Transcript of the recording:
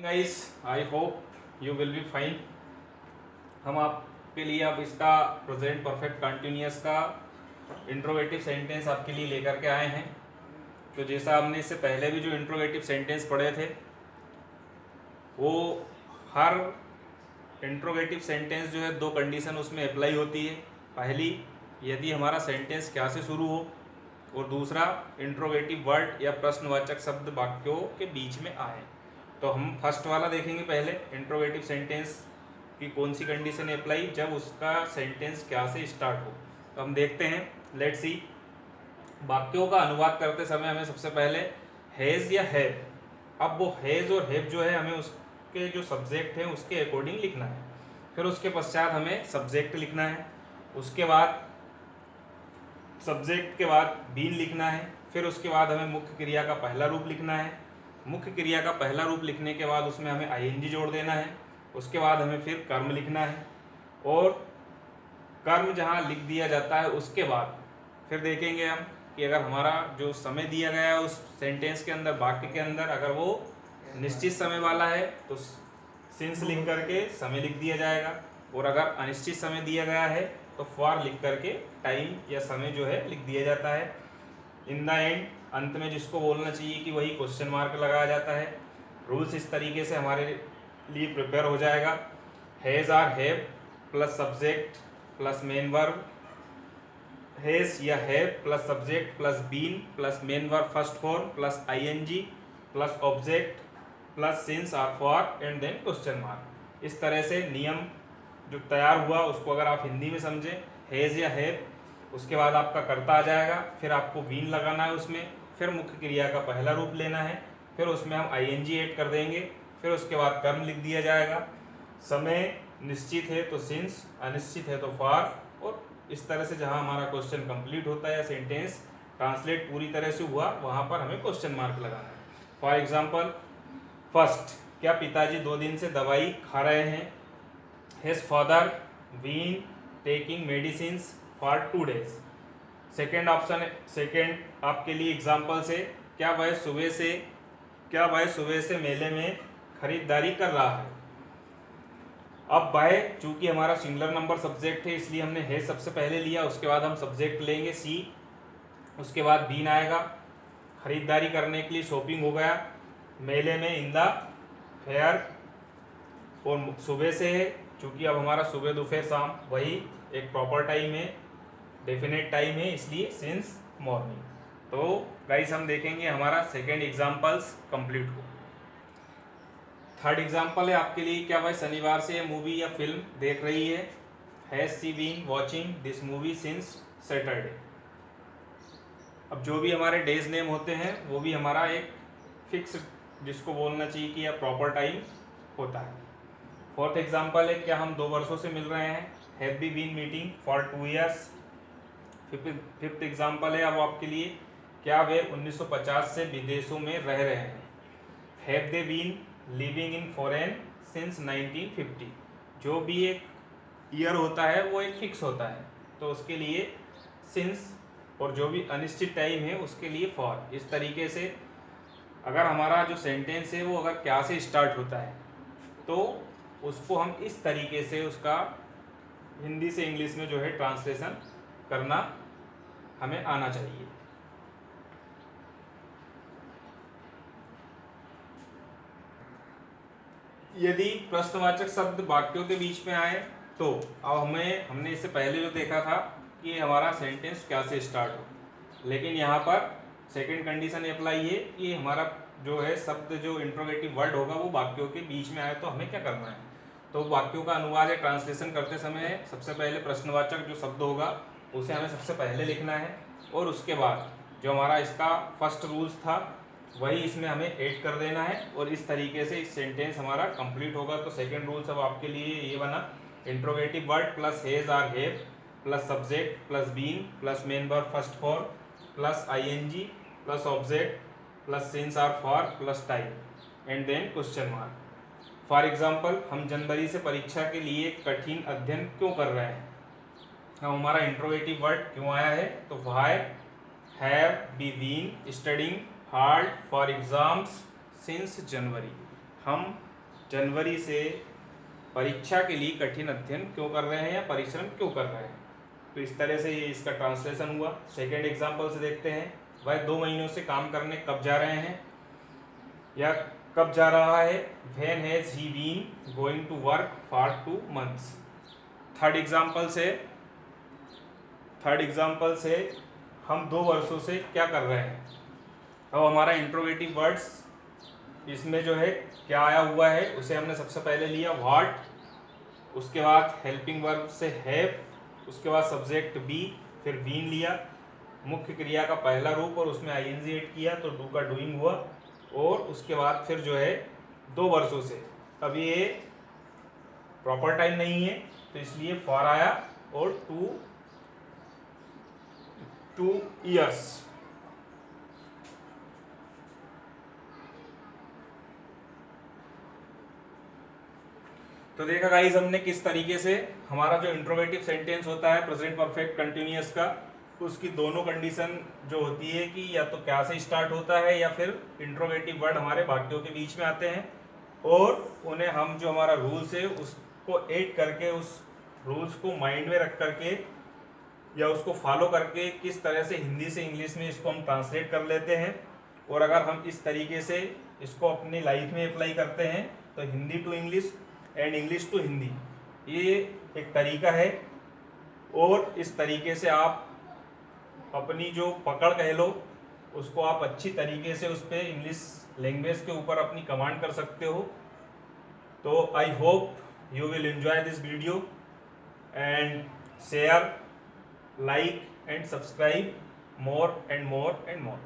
Guys, I hope you will be fine. हम आपके लिए अब इसका प्रेजेंट परफेक्ट कंटिन्यूअस का इंट्रोगेटिव सेंटेंस आपके लिए लेकर के आए हैं। तो जैसा हमने इससे पहले भी जो इंट्रोगेटिव सेंटेंस पढ़े थे, वो हर इंट्रोगेटिव सेंटेंस जो है दो कंडीशन उसमें अप्लाई होती है। पहली, यदि हमारा सेंटेंस क्या से शुरू हो, और दूसरा इंट्रोगेटिव वर्ड या प्रश्नवाचक शब्द वाक्यों के बीच में आए। तो हम फर्स्ट वाला देखेंगे पहले, इंट्रोगेटिव सेंटेंस की कौन सी कंडीशन अप्लाई, जब उसका सेंटेंस क्या से स्टार्ट हो। तो हम देखते हैं, लेट्स सी। वाक्यों का अनुवाद करते समय हमें सबसे पहले हैज़ या हैव, अब वो हैज़ और हैव जो है हमें उसके जो सब्जेक्ट है उसके अकॉर्डिंग लिखना है। फिर उसके पश्चात हमें सब्जेक्ट लिखना है, उसके बाद सब्जेक्ट के बाद बीन लिखना है। फिर उसके बाद हमें मुख्य क्रिया का पहला रूप लिखना है। मुख्य क्रिया का पहला रूप लिखने के बाद उसमें हमें आईएनजी जोड़ देना है। उसके बाद हमें फिर कर्म लिखना है, और कर्म जहाँ लिख दिया जाता है उसके बाद फिर देखेंगे हम कि अगर हमारा जो समय दिया गया है उस सेंटेंस के अंदर, वाक्य के अंदर, अगर वो निश्चित समय वाला है तो सिंस लिख करके समय लिख दिया जाएगा, और अगर अनिश्चित समय दिया गया है तो फॉर लिख करके टाइम या समय जो है लिख दिया जाता है। इन द एंड, अंत में जिसको बोलना चाहिए कि वही क्वेश्चन मार्क लगाया जाता है। रूल्स इस तरीके से हमारे लिए प्रिपेयर हो जाएगा। Has or have plus subject plus main verb, has या have plus subject plus been plus main verb first form plus ING plus object plus since or for and then question mark. इस तरह से नियम जो तैयार हुआ उसको अगर आप हिंदी में समझें, हैज़ या हैव, उसके बाद आपका कर्ता आ जाएगा, फिर आपको बीन लगाना है उसमें, फिर मुख्य क्रिया का पहला रूप लेना है, फिर उसमें हम आईएनजी ऐड कर देंगे, फिर उसके बाद कर्म लिख दिया जाएगा। समय निश्चित है तो सिंस, अनिश्चित है तो फॉर, और इस तरह से जहां हमारा क्वेश्चन कंप्लीट होता है या सेंटेंस ट्रांसलेट पूरी तरह से हुआ, वहां पर हमें क्वेश्चन मार्क लगाना है। फॉर एग्जाम्पल, फर्स्ट, क्या पिताजी 2 दिन से दवाई खा रहे हैं? His father been taking medicines for 2 days। Second option, second आपके लिए एग्जाम्पल से, क्या वह सुबह से मेले में खरीदारी कर रहा है? अब वह, चूंकि हमारा सिंगुलर नंबर सब्जेक्ट है इसलिए हमने है सबसे पहले लिया, उसके बाद हम सब्जेक्ट लेंगे सी, उसके बाद बीन आएगा। खरीदारी करने के लिए शॉपिंग हो गया, मेले में इन द फेयर, और सुबह से है, चूंकि अब हमारा सुबह दोपहर शाम वही एक प्रॉपर टाइम है, डेफिनेट टाइम है, इसलिए सिंस मॉर्निंग। तो गाइस हम देखेंगे हमारा सेकेंड एग्जाम्पल्स कंप्लीट हो। थर्ड एग्जाम्पल है आपके लिए, क्या वह शनिवार से मूवी या फिल्म देख रही है? Has she been watching this movie since Saturday. अब जो भी हमारे डेज नेम होते हैं वो भी हमारा एक फिक्स, जिसको बोलना चाहिए कि यह प्रॉपर टाइम होता है। फोर्थ एग्जाम्पल है, क्या हम 2 वर्षों से मिल रहे हैं? Have we been meeting for 2 years। Fifth example है अब आपके लिए, क्या वे 1950 से विदेशों में रह रहे हैं? Have they been living in foreign since 1950। जो भी एक ईयर होता है वो एक फिक्स होता है, तो उसके लिए सिंस, और जो भी अनिश्चित टाइम है उसके लिए फॉर। इस तरीके से अगर हमारा जो सेंटेंस है वो अगर क्या से स्टार्ट होता है तो उसको हम इस तरीके से उसका हिंदी से इंग्लिश में जो है ट्रांसलेशन करना हमें आना चाहिए। यदि प्रश्नवाचक शब्द वाक्यों के बीच में आए तो अब हमने इससे पहले जो देखा था कि हमारा सेंटेंस क्या से स्टार्ट हो, लेकिन यहाँ पर सेकंड कंडीशन अप्लाई है कि हमारा जो है शब्द, जो इंट्रोगेटिव वर्ड होगा वो वाक्यों के बीच में आए, तो हमें क्या करना है? तो वाक्यों का अनुवाद या ट्रांसलेशन करते समय सबसे पहले प्रश्नवाचक जो शब्द होगा उसे हमें सबसे पहले लिखना है, और उसके बाद जो हमारा इसका फर्स्ट रूल्स था वही इसमें हमें ऐड कर देना है, और इस तरीके से इस सेंटेंस हमारा कंप्लीट होगा। तो सेकंड रूल्स अब आपके लिए ये बना, interrogative word plus has or have plus subject plus been plus main verb first form plus ING plus object plus since or for plus time and then question mark. For example, हम जनवरी से परीक्षा के लिए कठिन अध्ययन क्यों कर रहे हैं? हम हमारा इंट्रोगेटिव वर्ड क्यों आया है? तो why have we been studying hard for exams since January. हम जनवरी से परीक्षा के लिए कठिन अध्ययन क्यों कर रहे हैं या परिश्रम क्यों कर रहे हैं। तो इस तरह से ये इसका ट्रांसलेशन हुआ। सेकेंड एग्जाम्पल से देखते हैं, वह 2 महीनों से काम करने कब जा रहे हैं या कब जा रहा है। When has he been going to work for 2 months। Third example से हम 2 वर्षों से क्या कर रहे हैं। अब हमारा इंट्रोगेटिव वर्ड्स इसमें जो है क्या आया हुआ है उसे हमने सबसे पहले लिया व्हाट, उसके बाद हेल्पिंग वर्ब से हैव, उसके बाद सब्जेक्ट बी, फिर बीन लिया, मुख्य क्रिया का पहला रूप और उसमें आईएनजी ऐड किया तो डू का डूइंग हुआ, और उसके बाद फिर जो है 2 वर्षों से। अब ये प्रॉपर टाइम नहीं है तो इसलिए फॉर आया और 2 ईयर्स। तो देखा गाइस हमने किस तरीके से हमारा जो इंट्रोगेटिव सेंटेंस होता है प्रेजेंट परफेक्ट कंटिन्यूअस का, उसकी दोनों कंडीशन जो होती है कि या तो क्या से स्टार्ट होता है या फिर इंट्रोगेटिव वर्ड हमारे वाक्यों के बीच में आते हैं, और उन्हें हम जो हमारा रूल्स है उसको ऐड करके, उस रूल्स को माइंड में रख करके या उसको फॉलो करके किस तरह से हिंदी से इंग्लिश में इसको हम ट्रांसलेट कर लेते हैं। और अगर हम इस तरीके से इसको अपनी लाइफ में अप्लाई करते हैं तो Hindi to English and English to Hindi, ये एक तरीका है। और इस तरीके से आप अपनी जो पकड़ कह लो उसको आप अच्छी तरीके से उस पर इंग्लिश लैंग्वेज के ऊपर अपनी कमांड कर सकते हो। तो I hope you will enjoy this video and share, like and subscribe more and more and more.